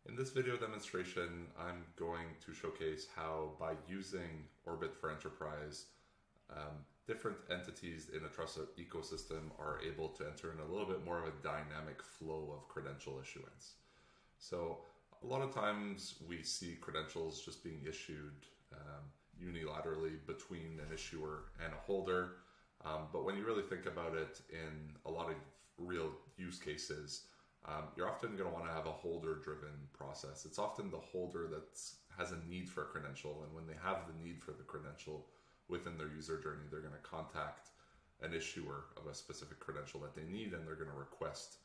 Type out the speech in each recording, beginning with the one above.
In this video demonstration, I'm going to showcase how by using Orbit for Enterprise, different entities in a trusted ecosystem are able to enter in a little bit more of a dynamic flow of credential issuance. So a lot of times we see credentials just being issued unilaterally between an issuer and a holder. But when you really think about it in a lot of real use cases, you're often going to want to have a holder-driven process. It's often the holder that has a need for a credential, and when they have the need for the credential within their user journey, they're going to contact an issuer of a specific credential that they need, and they're going to request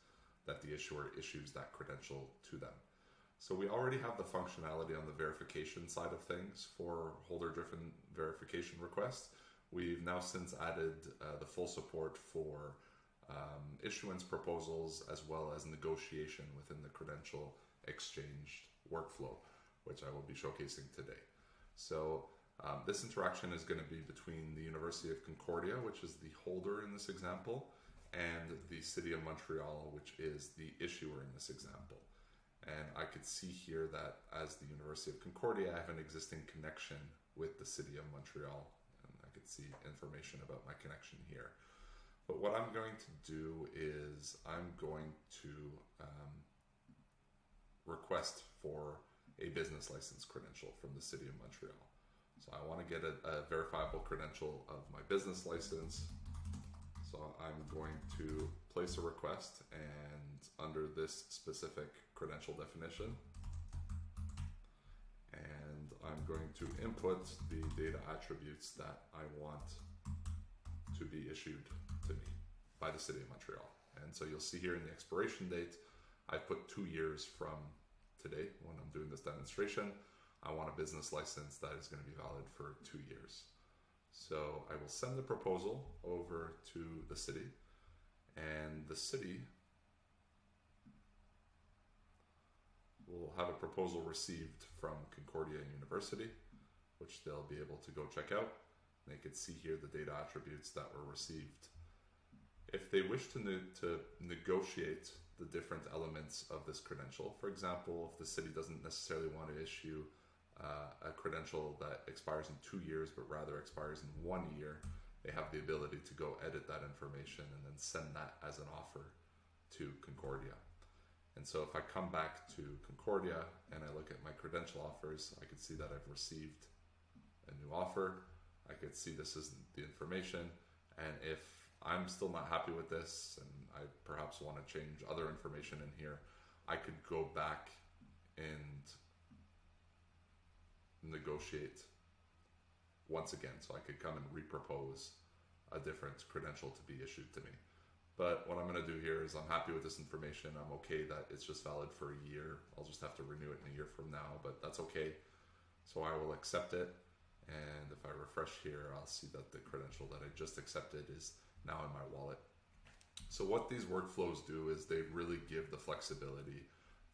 that the issuer issues that credential to them. So we already have the functionality on the verification side of things for holder-driven verification requests. We've now since added the full support for issuance proposals as well as negotiation within the credential exchange workflow, which I will be showcasing today. So this interaction is going to be between the University of Concordia, which is the holder in this example, and the City of Montreal, which is the issuer in this example. And I could see here that as the University of Concordia, I have an existing connection with the City of Montreal, and I could see information about my connection here. But what I'm going to do is I'm going to request for a business license credential from the City of Montreal. So I want to get a verifiable credential of my business license. So I'm going to place a request, and under this specific credential definition, and I'm going to input the data attributes that I want to be issued to me by the City of Montreal. And so you'll see here in the expiration date, I put 2 years from today when I'm doing this demonstration. I want a business license that is going to be valid for 2 years. So I will send the proposal over to the city, and the city will have a proposal received from Concordia University, which they'll be able to go check out. They could see here the data attributes that were received. If they wish to negotiate the different elements of this credential, for example, if the city doesn't necessarily want to issue a credential that expires in 2 years, but rather expires in 1 year, they have the ability to go edit that information and then send that as an offer to Concordia. And so if I come back to Concordia and I look at my credential offers, I can see that I've received a new offer. I could see this is the information, and if I'm still not happy with this and I perhaps want to change other information in here, I could go back and negotiate once again. So I could come and repropose a different credential to be issued to me. But what I'm going to do here is I'm happy with this information. I'm okay that it's just valid for a year. I'll just have to renew it in a year from now, but that's okay. So I will accept it. And if I refresh here, I'll see that the credential that I just accepted is now in my wallet. So what these workflows do is they really give the flexibility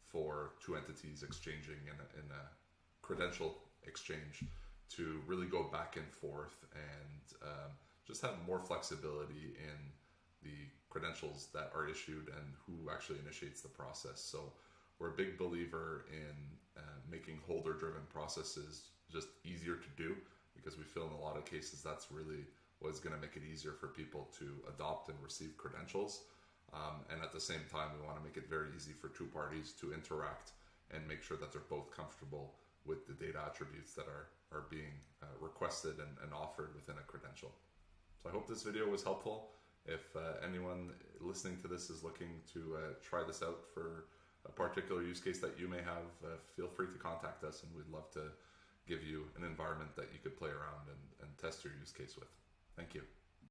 for two entities exchanging in a credential exchange to really go back and forth and just have more flexibility in the credentials that are issued and who actually initiates the process. So we're a big believer in making holder-driven processes just easier to do, because we feel in a lot of cases that's really what is going to make it easier for people to adopt and receive credentials. And at the same time, we want to make it very easy for two parties to interact and make sure that they're both comfortable with the data attributes that are being requested and offered within a credential. So I hope this video was helpful. If anyone listening to this is looking to try this out for a particular use case that you may have, feel free to contact us, and we'd love to give you an environment that you could play around and test your use case with. Thank you.